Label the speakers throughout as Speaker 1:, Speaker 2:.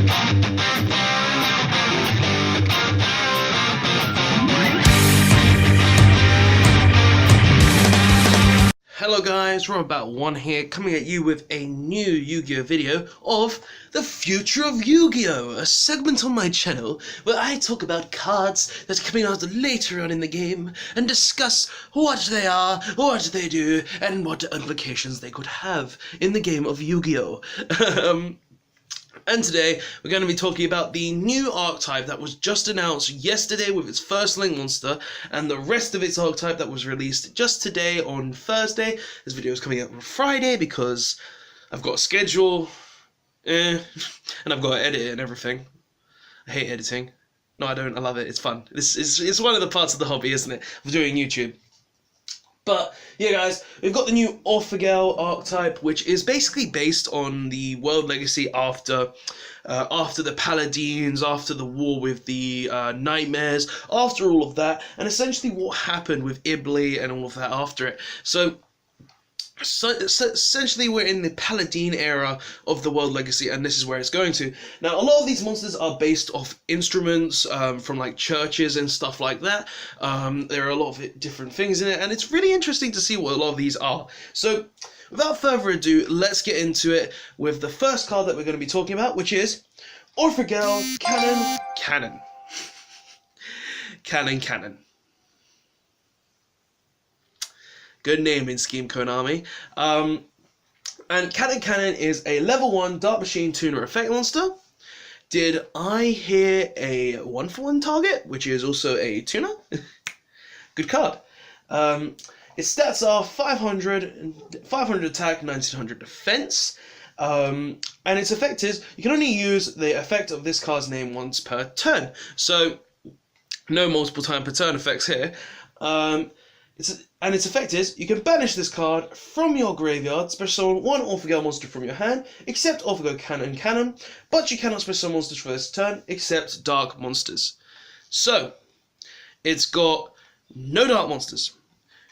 Speaker 1: Hello guys, Robert1 here, coming at you with a new Yu-Gi-Oh video of the future of Yu-Gi-Oh! A segment on my channel where I talk about cards that are coming out later on in the game and discuss what they are, what they do, and what implications they could have in the game of Yu-Gi-Oh! And today, we're going to be talking about the new archetype that was just announced yesterday with its first Link monster, and the rest of its archetype that was released just today on Thursday. This video is coming out on Friday because I've got a schedule, and I've got to edit it and everything. I hate editing. No, I don't. I love it. It's fun. It's one of the parts of the hobby, isn't it, of doing YouTube. But, yeah guys, we've got the new Orphegal archetype, which is basically based on the world legacy after the Paladins, after the war with the Nightmares, after all of that, and essentially what happened with Ibli and all of that after it. So essentially we're in the Paladin era of the world legacy, and this is where it's going to. Now, a lot of these monsters are based off instruments from like churches and stuff like that. There are a lot of different things in it, and it's really interesting to see what a lot of these are. So without further ado, let's get into it with the first card that we're going to be talking about, which is Orphegal Cannon. Cannon. Good naming scheme, Konami. And Cannon is a level 1 Dark Machine Tuner effect monster. Did I hear a 1-for-1 target, which is also a tuner? Good card. Its stats are 500 attack, 1900 defense. And its effect is, you can only use the effect of this card's name once per turn. So, no multiple time per turn effects here. And its effect is, you can banish this card from your graveyard, special summon one Orphegal monster from your hand, except Orphegal Cannon, but you cannot special summon monsters for this turn, except dark monsters. So, it's got no dark monsters.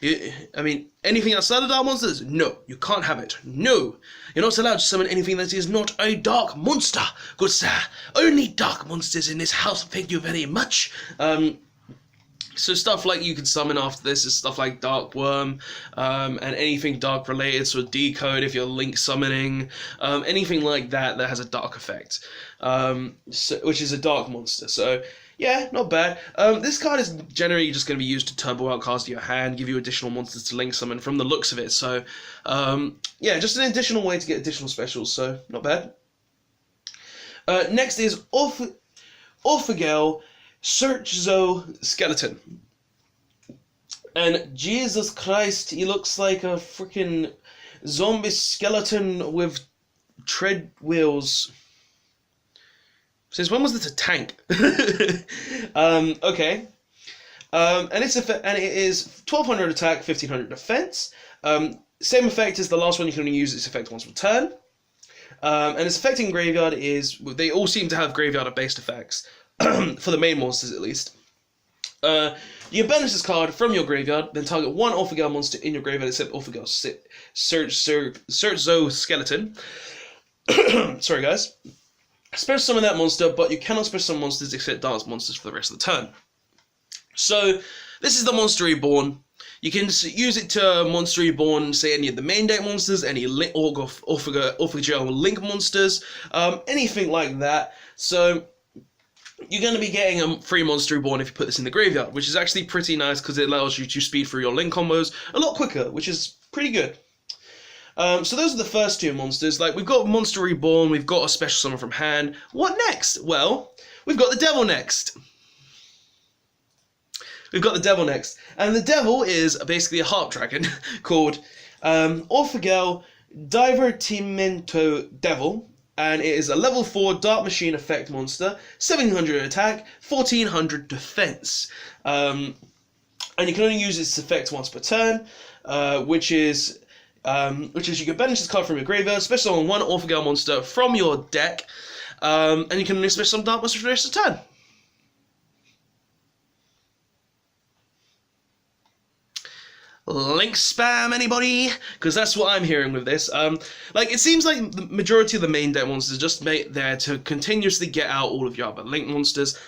Speaker 1: I mean, anything outside of dark monsters? No, you can't have it. No, you're not allowed to summon anything that is not a dark monster. Good sir, only dark monsters in this house, thank you very much. So stuff like you can summon after this is stuff like Dark Worm, and anything dark related, so Decode if you're Link summoning, anything like that that has a dark effect, which is a dark monster. So yeah, not bad. This card is generally just going to be used to turbo outcast your hand, give you additional monsters to Link summon from the looks of it. So yeah, just an additional way to get additional specials, so not bad. Next is Orphegal Yugioh Skeleton. And Jesus Christ, he looks like a freaking zombie skeleton with tread wheels. Since when was this a tank? Okay. And it is 1200 attack, 1500 defense. Same effect as the last one, you can only use its effect once per turn. And its effect in graveyard is, they all seem to have graveyard-based effects. For the main monsters, at least. You banish this card from your graveyard, then target one Orphegal monster in your graveyard except Orphegal Yugioh Skeleton. Sorry, guys. Special summon that monster, but you cannot special summon monsters except dance monsters for the rest of the turn. So, this is the Monster Reborn. You can use it to Monster Reborn, say any of the main deck monsters, any Orphegal Link monsters, anything like that. So, you're going to be getting a free Monster Reborn if you put this in the graveyard, which is actually pretty nice because it allows you to speed through your Link combos a lot quicker, which is pretty good. So those are the first two monsters. Like, we've got Monster Reborn, we've got a special summon from hand. What next? Well, we've got the Devil next. And the Devil is basically a harp dragon called Orphegal Divertimento Devil. And it is a level 4 Dark Machine effect monster, 1700 attack, 1400 defense. And you can only use its effect once per turn, which is you can banish this card from your graveyard, special summon one Orphegal monster from your deck, and you can only special summon dark monsters for the rest of the turn. Link spam, anybody? Because that's what I'm hearing with this. Like, it seems like the majority of the main deck monsters just made there to continuously get out all of your other Link monsters.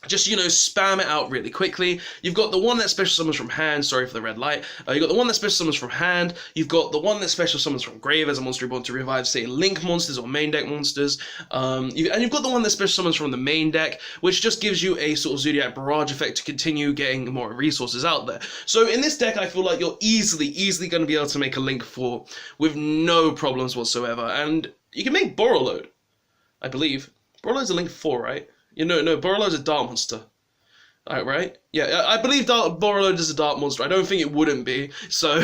Speaker 1: Just, you know, spam it out really quickly. You've got the one that special summons from hand, sorry for the red light. You've got the one that special summons from hand. You've got the one that special summons from grave as a monster you want to revive, say, Link monsters or main deck monsters. And you've got the one that special summons from the main deck, which just gives you a sort of Zodiac Barrage effect to continue getting more resources out there. So in this deck, I feel like you're easily going to be able to make a Link 4 with no problems whatsoever. And you can make Borreload, I believe. Borreload's a Link 4, right? No, Borreload's a Dark monster. Right? Yeah, I believe Borreload is a Dark monster. I don't think it wouldn't be. So,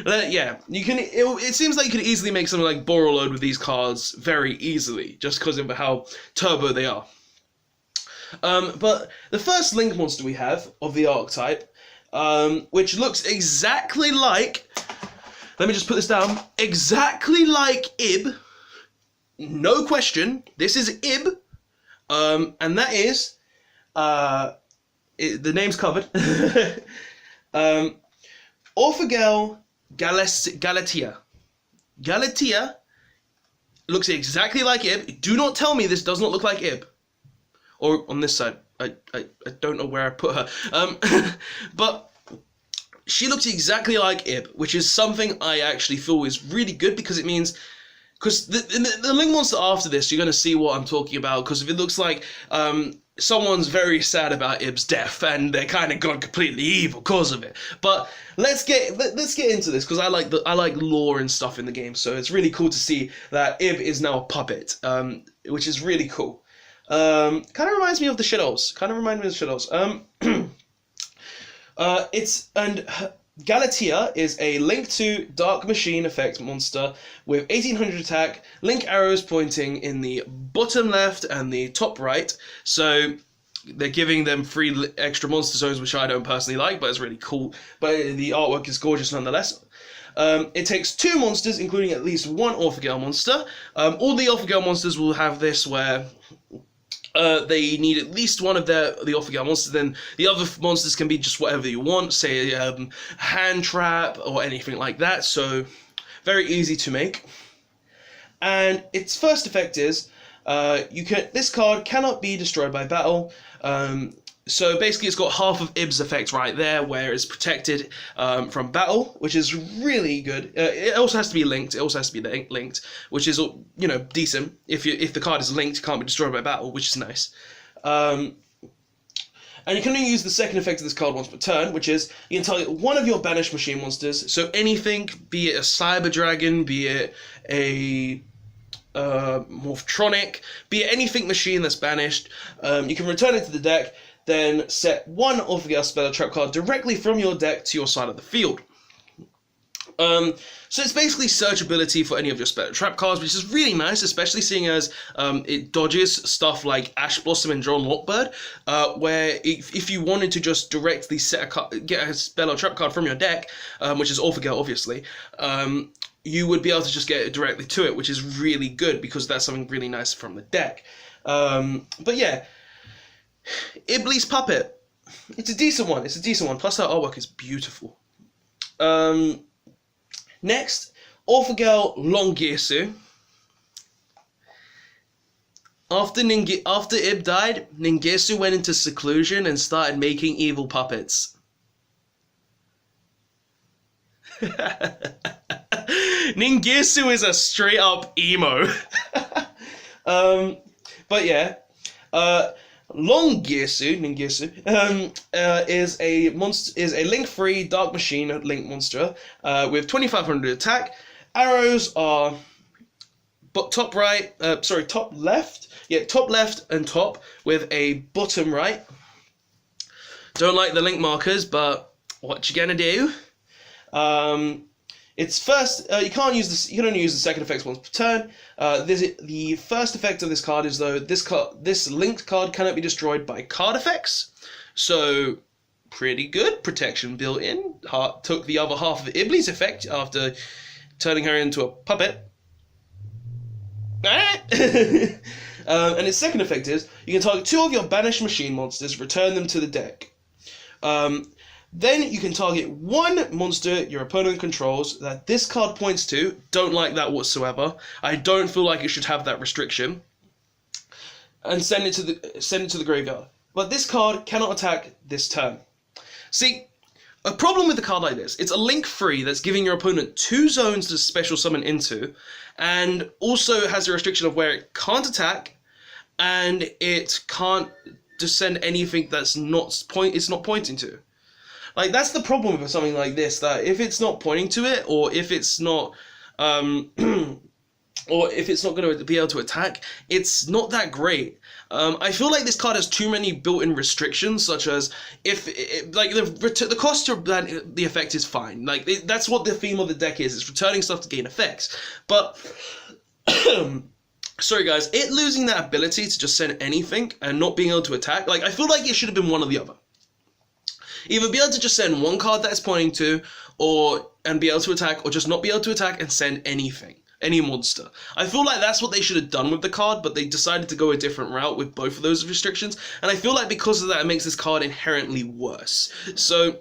Speaker 1: yeah, you can. It seems like you could easily make something like Borreload with these cards very easily, just because of how turbo they are. But the first Link monster we have of the archetype, which looks exactly like. Let me just put this down. Exactly like Ib. No question. This is Ib. And that is, the name's covered, Orphagel Galatea. Galatea looks exactly like Ib. Do not tell me this does not look like Ib. Or on this side. I don't know where I put her. But she looks exactly like Ib, which is something I actually feel is really good because it means... Because the Link monster after this, you're going to see what I'm talking about, because if it looks like someone's very sad about Ib's death, and they're kind of gone completely evil because of it. But let's get into this, because I like lore and stuff in the game, so it's really cool to see that Ib is now a puppet, which is really cool. Kind of reminds me of the Shadows. Galatea is a Link 2 Dark Machine effect monster with 1800 attack, Link arrows pointing in the bottom left and the top right, so they're giving them 3 extra monster zones, which I don't personally like, but it's really cool. But the artwork is gorgeous nonetheless. It takes 2 monsters, including at least 1 Orphagel monster. All the Orphagel monsters will have this where... they need at least one of the Orphagel monsters, then the other monsters can be just whatever you want, say hand trap or anything like that, so very easy to make. And its first effect is, this card cannot be destroyed by battle, so basically it's got half of Ib's effect right there, where it's protected from battle, which is really good. It also has to be linked. Which is, you know, decent. If the card is linked, it can't be destroyed by battle, which is nice. And you can only use the second effect of this card once per turn, which is you can target one of your banished machine monsters. So anything, be it a Cyber Dragon, be it a Morphtronic, be it anything machine that's banished, you can return it to the deck. Then set 1 Orphagel spell or trap card directly from your deck to your side of the field. So it's basically searchability for any of your spell or trap cards, which is really nice, especially seeing as it dodges stuff like Ash Blossom and Drone Lockbird, where if you wanted to just directly get a spell or trap card from your deck, which is Orphagel obviously, you would be able to just get it directly to it, which is really good because that's something really nice from the deck. But yeah. Iblis Puppet. It's a decent one. Plus that artwork is beautiful. Next, Orphagel Longirsu. After Ib died, Ningirsu went into seclusion and started making evil puppets. Ningirsu is a straight up emo. But yeah. Ningirsu is a Link 3 Dark Machine Link monster with 2500 attack. Arrows are top left and top with a bottom right. Don't like the Link markers, but what you gonna do? It's first. You can only use the second effect once per turn. The first effect of this card is though this linked card cannot be destroyed by card effects. So pretty good protection built in. Took the other half of Ibli's effect after turning her into a puppet. And its second effect is you can target 2 of your banished machine monsters, return them to the deck. Then you can target one monster your opponent controls that this card points to. Don't like that whatsoever. I don't feel like it should have that restriction. And send it to the graveyard. But this card cannot attack this turn. See, a problem with a card like this, it's a link free that's giving your opponent 2 zones to special summon into, and also has a restriction of where it can't attack, and it can't descend anything that's not pointing to. Like, that's the problem with something like this, that if it's not pointing to it, or if it's not or if it's not going to be able to attack, it's not that great. I feel like this card has too many built-in restrictions, such as the cost of the effect is fine. Like, that's what the theme of the deck is. It's returning stuff to gain effects. But sorry guys, it losing that ability to just send anything and not being able to attack, like, I feel like it should have been one or the other. Either be able to just send one card that it's pointing to, and be able to attack, or just not be able to attack and send anything. Any monster. I feel like that's what they should have done with the card, but they decided to go a different route with both of those restrictions, and I feel like because of that, it makes this card inherently worse. So,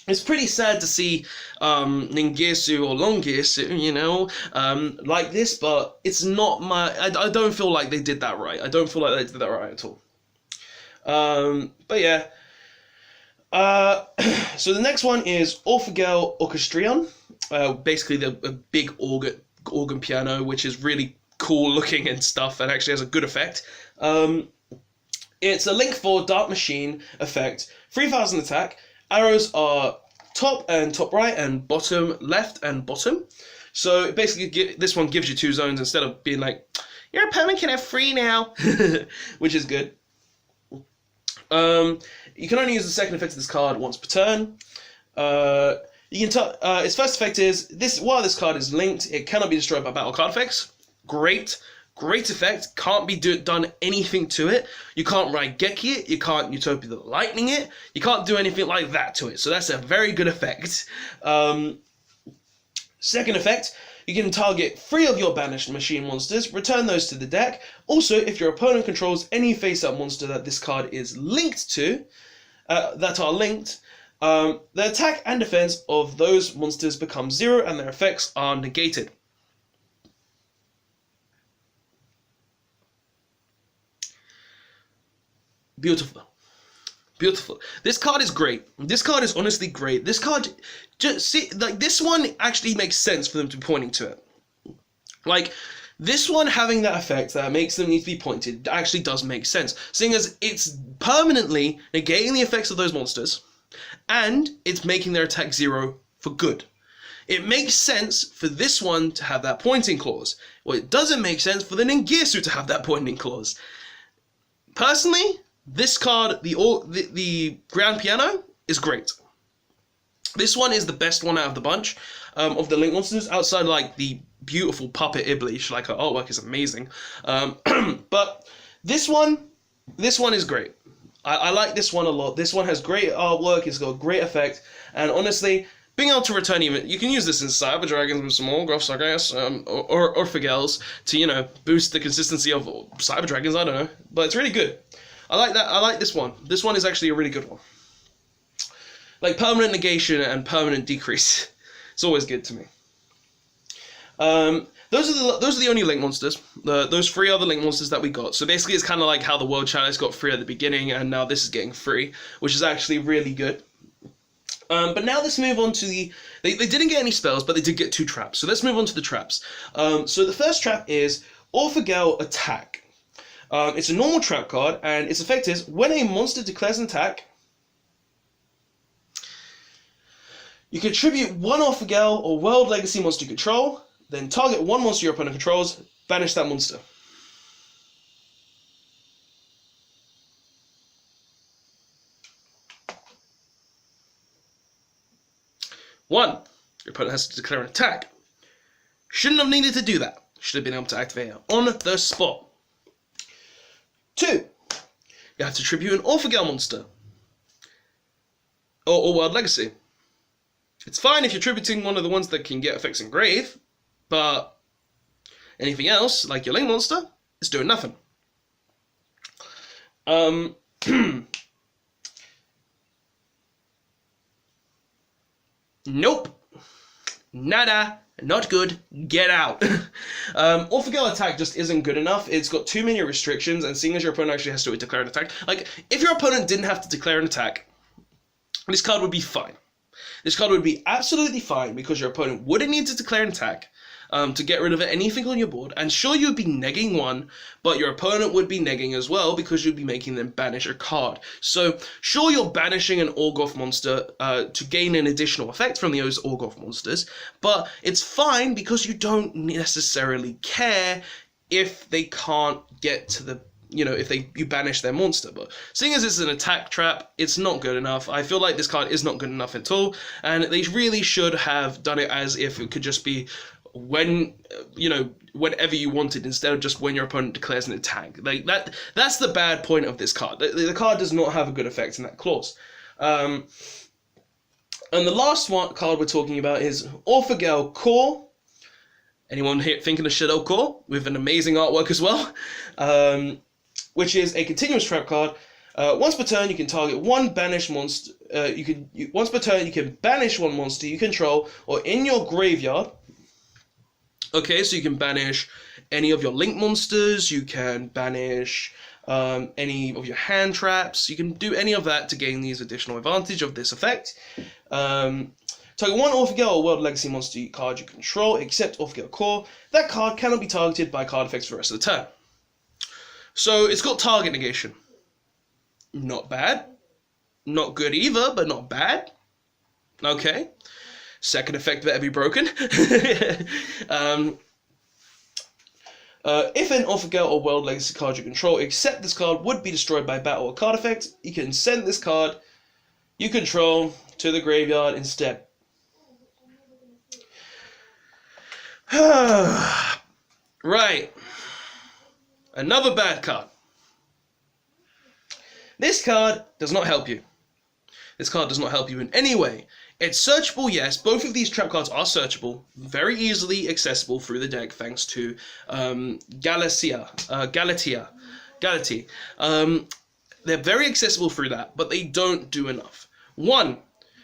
Speaker 1: it's pretty sad to see Ningirsu or Longirsu, you know, like this, but it's not I don't feel like they did that right. I don't feel like they did that right at all. But yeah. So the next one is Orphagel Orchestrion. Basically a big organ piano, which is really cool looking and stuff, and actually has a good effect. It's a Link 4 Dark Machine effect, 3000 attack. Arrows are top and top right, and bottom left and bottom. So basically, this one gives you 2 zones instead of being like, your opponent can have 3 now, which is good. You can only use the second effect of this card once per turn. You can its first effect is while this card is linked, it cannot be destroyed by battle card effects. Great effect. Can't be done anything to it. You can't Raigeki it. You can't Utopia the Lightning it. You can't do anything like that to it. So that's a very good effect. Second effect, you can target 3 of your banished machine monsters, return those to the deck. Also, if your opponent controls any face-up monster that this card is linked to, the attack and defense of those monsters become 0 and their effects are negated. Beautiful. Beautiful. This card is great. This card is honestly great. This card, this one actually makes sense for them to be pointing to it. Like, this one having that effect that makes them need to be pointed actually does make sense, seeing as it's permanently negating the effects of those monsters, and it's making their attack 0 for good. It makes sense for this one to have that pointing clause. Well, it doesn't make sense for the Ningirsu to have that pointing clause. Personally, this card, the Grand Piano, is great. This one is the best one out of the bunch of the Link monsters, outside like the beautiful puppet Iblis. Like, her artwork is amazing. But this one is great. I like this one a lot. This one has great artwork, it's got great effect, and honestly, being able to return even, you can use this in Cyber Dragons with some Orgoths, I guess, or Orphagels to, you know, boost the consistency of Cyber Dragons, I don't know, but it's really good. I like that. I like this one. This one is actually a really good one. Like, permanent negation and permanent decrease. It's always good to me. Those are the only Link monsters. Those 3 other Link monsters that we got. So basically, it's kind of like how the World Challenge got 3 at the beginning, and now this is getting 3, which is actually really good. But now let's move on to the... They didn't get any spells, but they did get 2 traps. So let's move on to the traps. So the first trap is Orphagel Attack. It's a normal trap card, and its effect is, when a monster declares an attack, you contribute 1 Orphagel or World Legacy monster you control, then target 1 monster your opponent controls, banish that monster. One, your opponent has to declare an attack. Shouldn't have needed to do that. Should have been able to activate it on the spot. 2, you have to tribute an Orphagel monster. Or World Legacy. It's fine if you're tributing one of the ones that can get effects engraved, but anything else, like your Link monster, is doing nothing. Nope. Nada. Not good. Get out. Orphagale attack just isn't good enough. It's got too many restrictions, and seeing as your opponent actually has to declare an attack, like, if your opponent didn't have to declare an attack, this card would be fine. This card would be absolutely fine because your opponent wouldn't need to declare an attack to get rid of anything on your board, and sure, you'd be negging one, but your opponent would be negging as well because you'd be making them banish a card. So sure, you're banishing an Orgoth monster to gain an additional effect from those Orgoth monsters, but it's fine because you don't necessarily care if they can't get to the, you know, if you banish their monster. But seeing as it's an attack trap, it's not good enough. I feel like this card is not good enough at all, and they really should have done it as if it could just be when, you know, whenever you want it, instead of just when your opponent declares an attack. Like, that's the bad point of this card. The card does not have a good effect in that clause. And the last card we're talking about is Orphagale Core. Anyone here thinking of Shadow Core? With an amazing artwork as well. Which is a continuous trap card. Once per turn, you can target one banished monster. Once per turn, you can banish one monster you control or in your graveyard. Okay, so you can banish any of your link monsters. You can banish any of your hand traps. You can do any of that to gain these additional advantage of this effect. Target one Orphagale or World Legacy monster card you control, except Orphagale Core. That card cannot be targeted by card effects for the rest of the turn. So it's got target negation. Not bad. Not good either, but not bad. Okay. Second effect better be broken. If an Orphagale or World Legacy card you control, except this card, would be destroyed by battle or card effect, you can send this card you control to the graveyard instead. Right. Another bad card. This card does not help you. This card does not help you in any way. It's searchable, yes. Both of these trap cards are searchable, very easily accessible through the deck thanks to Galatea. They're very accessible through that, but they don't do enough. 1,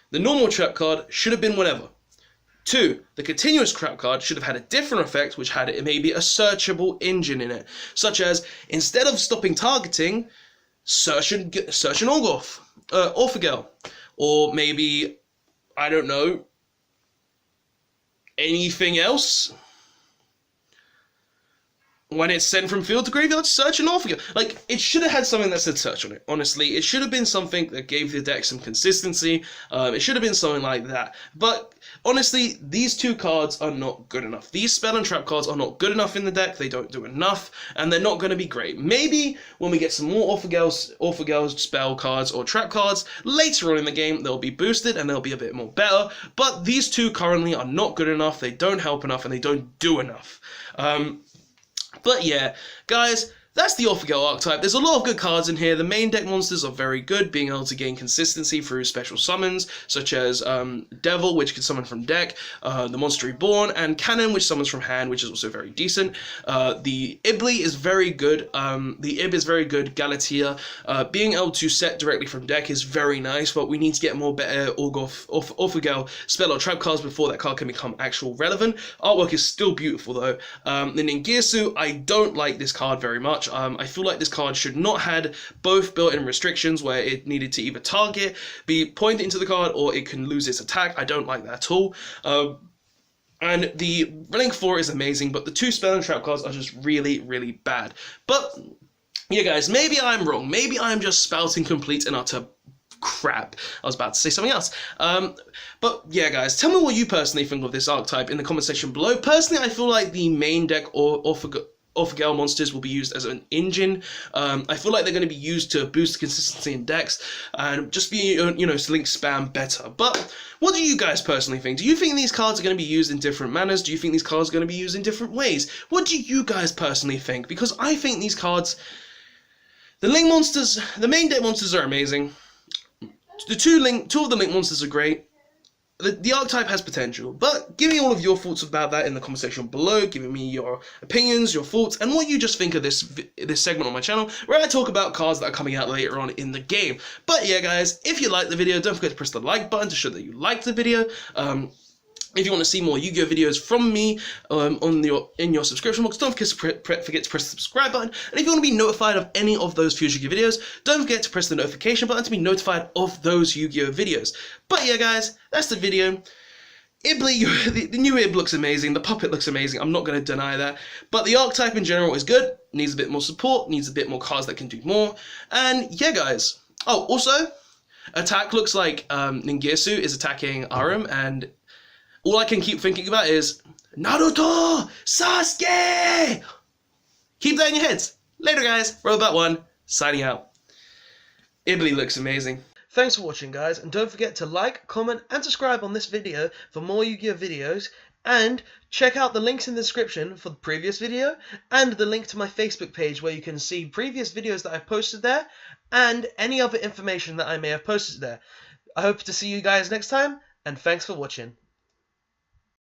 Speaker 1: the normal trap card should have been whatever. 2, the continuous trap card should have had a different effect, which had maybe a searchable engine in it, such as instead of stopping targeting, search an Orphagale, or maybe, I don't know, anything else. When it's sent from field to graveyard, search an Orphagale. Like, it should have had something that said search on it, honestly. It should have been something that gave the deck some consistency. It should have been something like that. But, honestly, these two cards are not good enough. These spell and trap cards are not good enough in the deck. They don't do enough, and they're not going to be great. Maybe when we get some more Orphagale spell cards or trap cards later on in the game, they'll be boosted and they'll be a bit more better. But these two currently are not good enough. They don't help enough, and they don't do enough. But yeah, guys, that's the Orphagale archetype. There's a lot of good cards in here. The main deck monsters are very good, being able to gain consistency through special summons, such as Devil, which can summon from deck, the Monster Reborn, and Cannon, which summons from hand, which is also very decent. The Ibli is very good. The Ib is very good. Galatea, being able to set directly from deck is very nice, but we need to get more better Orphagale spell or trap cards before that card can become actual relevant. Artwork is still beautiful though. The Ningirsu, I don't like this card very much. I feel like this card should not had both built-in restrictions where it needed to either target, be pointed into the card, or it can lose its attack. I don't like that at all. And the Link 4 is amazing, but the two spell and trap cards are just really, really bad. But, yeah guys, maybe I'm wrong. Maybe I'm just spouting complete and utter crap. I was about to say something else. But yeah guys, tell me what you personally think of this archetype in the comment section below. Personally, I feel like the main deck Orphagale monsters will be used as an engine. I feel like they're going to be used to boost consistency in decks and just be, you know, link spam better. But what do you guys personally think? Do you think these cards are going to be used in different manners? Do you think these cards are going to be used in different ways? What do you guys personally think? Because I think these cards, the link monsters, the main deck monsters are amazing. Two of the link monsters are great. the archetype has potential, but give me all of your thoughts about that in the comment section below, giving me your opinions, your thoughts, and what you just think of this segment on my channel, where I talk about cards that are coming out later on in the game. But yeah, guys, if you like the video, don't forget to press the like button to show that you liked the video. If you want to see more Yu-Gi-Oh videos from me in your subscription box, don't forget to press the subscribe button. And if you want to be notified of any of those future Yu-Gi-Oh videos, don't forget to press the notification button to be notified of those Yu-Gi-Oh videos. But yeah, guys, that's the video. Ibli, the new Ib looks amazing, the puppet looks amazing, I'm not going to deny that. But the archetype in general is good, needs a bit more support, needs a bit more cards that can do more. And yeah, guys. Oh, also, attack looks like Ningirsu is attacking Arum, and all I can keep thinking about is Naruto! Sasuke! Keep that in your heads. Later, guys. Robot1, signing out. Ibli looks amazing. Thanks for watching, guys, and don't forget to like, comment, and subscribe on this video for more Yu-Gi-Oh videos, and check out the links in the description for the previous video, and the link to my Facebook page where you can see previous videos that I've posted there, and any other information that I may have posted there. I hope to see you guys next time, and thanks for watching.